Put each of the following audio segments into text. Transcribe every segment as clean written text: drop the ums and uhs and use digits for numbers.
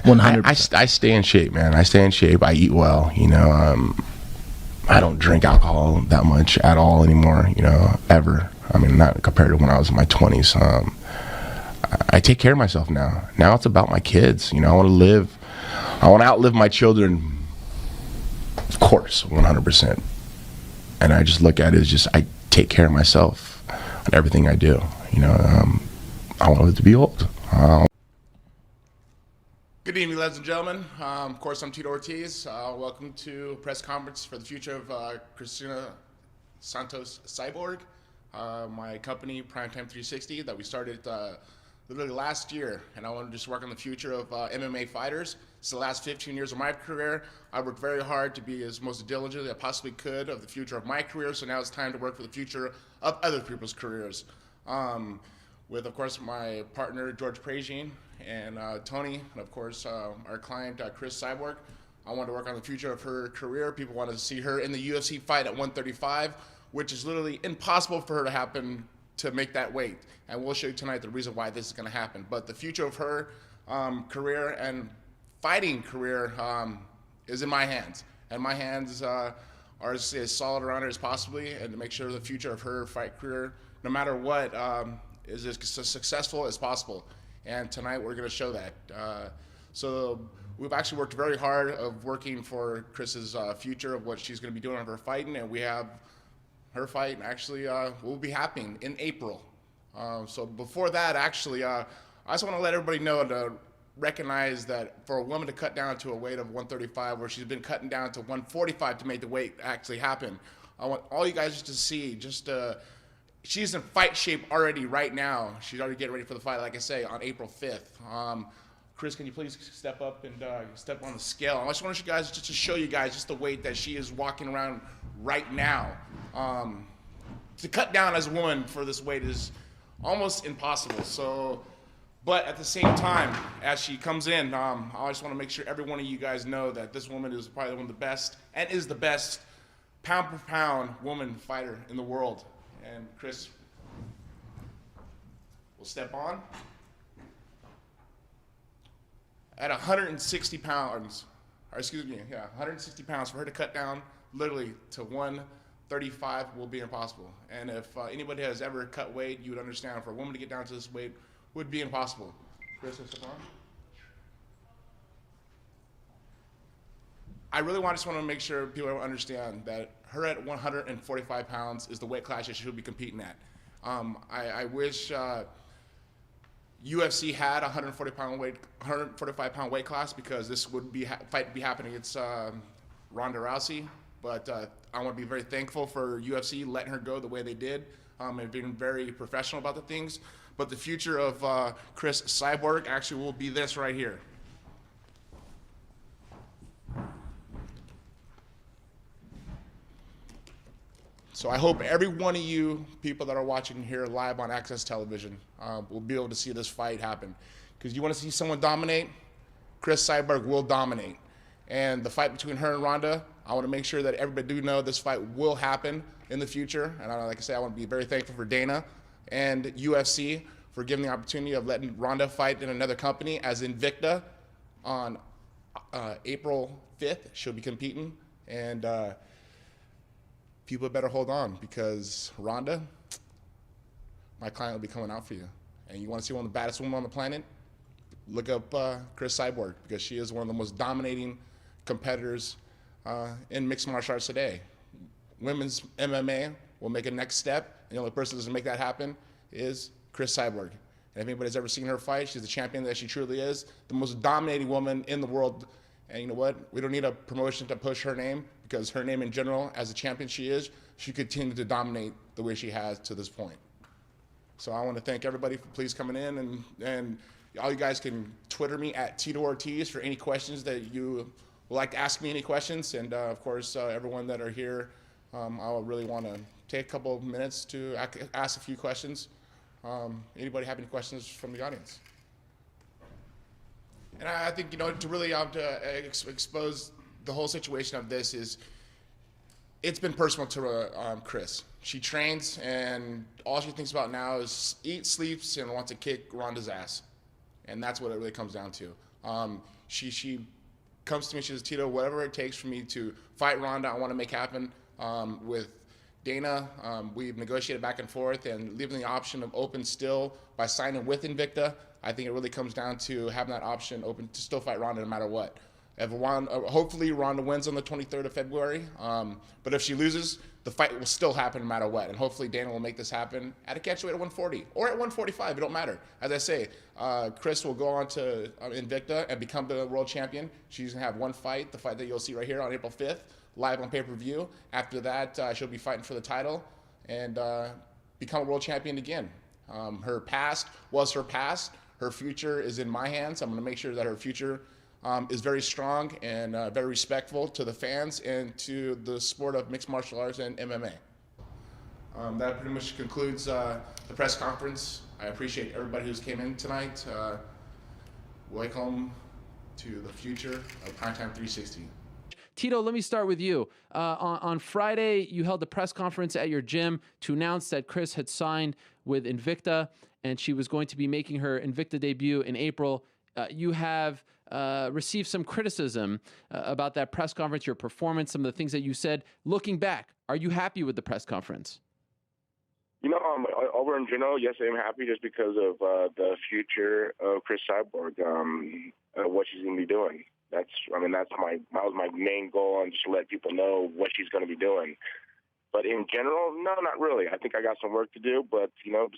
100%. I stay in shape, man. I stay in shape. I eat well, you know. I don't drink alcohol that much at all anymore, you know, ever. I mean, not compared to when I was in my 20s. I take care of myself now. Now it's about my kids. You know, I want to outlive my children, of course, 100%. And I just look at it as just, I take care of myself on everything I do. You know, I want to live to be old. Good evening, ladies and gentlemen. Of course, I'm Tito Ortiz. Welcome to a press conference for the future of Christina Santos Cyborg, my company, Primetime 360, that we started literally last year. And I want to just work on the future of MMA fighters. It's the last 15 years of my career. I worked very hard to be as most diligent as I possibly could of the future of my career. So now it's time to work for the future of other people's careers. With, of course, my partner, George Pragine, and Tony, and of course, our client, Chris Cyborg. I want to work on the future of her career. People want to see her in the UFC fight at 135, which is literally impossible for her to happen to make that weight. And we'll show you tonight the reason why this is going to happen. But the future of her career and fighting career is in my hands. And my hands are as solid around her as possibly, and to make sure the future of her fight career, no matter what, is as successful as possible. And tonight we're going to show that. So we've actually worked very hard of working for Chris's future of what she's going to be doing on her fighting, and we have her fight actually will be happening in April. So before that, actually, I just want to let everybody know to recognize that for a woman to cut down to a weight of 135, where she's been cutting down to 145 to make the weight actually happen, I want all you guys to see just she's in fight shape already right now. She's already getting ready for the fight, like I say, on April 5th. Chris, can you please step up and step on the scale? I just want you guys just to show you guys just the weight that she is walking around right now. To cut down as a woman for this weight is almost impossible. So, but at the same time, as she comes in, I just want to make sure every one of you guys know that this woman is probably one of the best and is the best pound for pound woman fighter in the world. And Chris will step on. At 160 pounds, or excuse me, 160 pounds, for her to cut down literally to 135 will be impossible. And if anybody has ever cut weight, you would understand for a woman to get down to this weight would be impossible. Chris, step on. I really just want to make sure people understand that her at 145 pounds is the weight class that she should be competing at. I wish UFC had a 145 pound weight class, because this would be fight be happening against Ronda Rousey. But I want to be very thankful for UFC letting her go the way they did, and being very professional about the things. But the future of Chris Cyborg actually will be this right here. So I hope every one of you people that are watching here live on Access Television will be able to see this fight happen. Because you want to see someone dominate, Chris Cyborg will dominate. And the fight between her and Ronda, I want to make sure that everybody do know this fight will happen in the future. And like I say, I want to be very thankful for Dana and UFC for giving the opportunity of letting Ronda fight in another company as Invicta on April 5th. She'll be competing. And people better hold on, because Ronda, my client, will be coming out for you. And you want to see one of the baddest women on the planet? Look up Chris Cyborg, because she is one of the most dominating competitors in mixed martial arts today. Women's MMA will make a next step, and the only person that doesn't make that happen is Chris Cyborg. And if anybody's ever seen her fight, she's the champion that she truly is, the most dominating woman in the world. And you know what? We don't need a promotion to push her name, because her name in general, as a champion she is, she continued to dominate the way she has to this point. So I want to thank everybody for please coming in, and all you guys can Twitter me at Tito Ortiz for any questions that you would like to ask me any questions. And of course, everyone that are here, I really want to take a couple of minutes to ask a few questions. Anybody have any questions from the audience? And I think, to really expose the whole situation of this is, it's been personal to Chris. She trains, and all she thinks about now is eat, sleeps, and wants to kick Ronda's ass. And that's what it really comes down to. she comes to me, she says, Tito, whatever it takes for me to fight Ronda, I want to make happen. With Dana, we've negotiated back and forth and leaving the option of open still by signing with Invicta. I think it really comes down to having that option open to still fight Ronda no matter what. Hopefully Ronda wins on the 23rd of February, but if she loses, the fight will still happen no matter what, and hopefully Dana will make this happen at a catchweight at 140 or at 145. It don't matter. As I say, Chris will go on to Invicta and become the world champion. She's gonna have one fight, the fight that you'll see right here on April 5th, live on pay-per-view. After that, she'll be fighting for the title and become a world champion again. Her past was her past. Her future is in my hands. I'm gonna make sure that her future is very strong and very respectful to the fans and to the sport of mixed martial arts and MMA. That pretty much concludes the press conference. I appreciate everybody who's came in tonight. Welcome to the future of Primetime 360. Tito, let me start with you. On Friday, you held a press conference at your gym to announce that Chris had signed with Invicta and she was going to be making her Invicta debut in April. You have received some criticism about that press conference, your performance, some of the things that you said. Looking back, are you happy with the press conference? You know, over in general, yes, I'm happy just because of the future of Chris Cyborg, what she's going to be doing. That was my main goal, and just to let people know what she's going to be doing. But in general, no, not really. I think I got some work to do, but you know.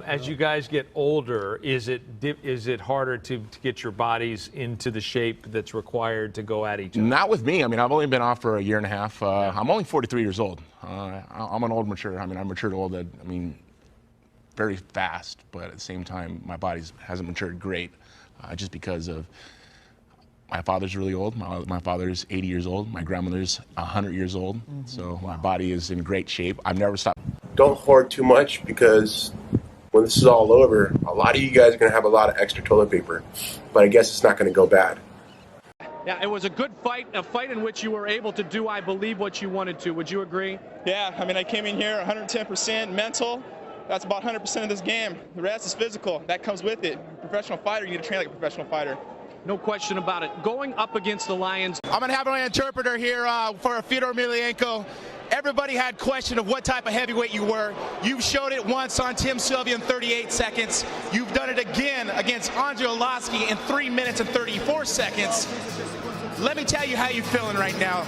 As you guys get older, is it harder to get your bodies into the shape that's required to go at each other? Not with me. I mean, I've only been off for a year and a half. I'm only 43 years old. I'm an old mature. I mean, I matured old. Very fast, but at the same time, my body hasn't matured great, just because of. My father's really old. My father's 80 years old. My grandmother's 100 years old. Mm-hmm. So my body is in great shape. I've never stopped. Don't hoard too much, because when this is all over, a lot of you guys are going to have a lot of extra toilet paper. But I guess it's not going to go bad. Yeah, it was a good fight, a fight in which you were able to do, I believe, what you wanted to. Would you agree? Yeah, I mean, I came in here 110% mental. That's about 100% of this game. The rest is physical. That comes with it. Professional fighter, you need to train like a professional fighter. No question about it. Going up against the Lions. I'm going to have my interpreter here for Fyodor Emelianenko. Everybody had question of what type of heavyweight you were. You've showed it once on Tim Sylvia in 38 seconds. You've done it again against Andre Arlovski in 3 minutes and 34 seconds. Let me tell you how you're feeling right now.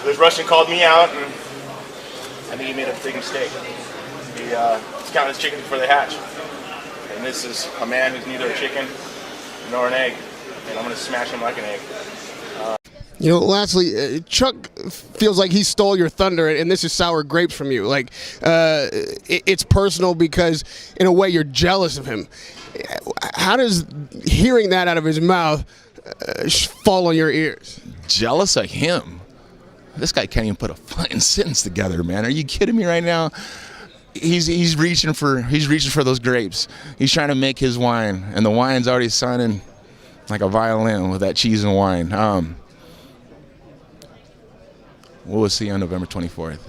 This Russian called me out, and I think he made a big mistake. He's counting his chickens before they hatch. And this is a man who's neither a chicken nor an egg, and I'm going to smash him like an egg. You know, lastly, Chuck feels like he stole your thunder, and this is sour grapes from you. Like, it's personal because, in a way, you're jealous of him. How does hearing that out of his mouth fall on your ears? Jealous of him? This guy can't even put a fucking sentence together, man. Are you kidding me right now? He's reaching for those grapes. He's trying to make his wine, and the wine's already sounding like a violin with that cheese and wine. We'll see on November 24th.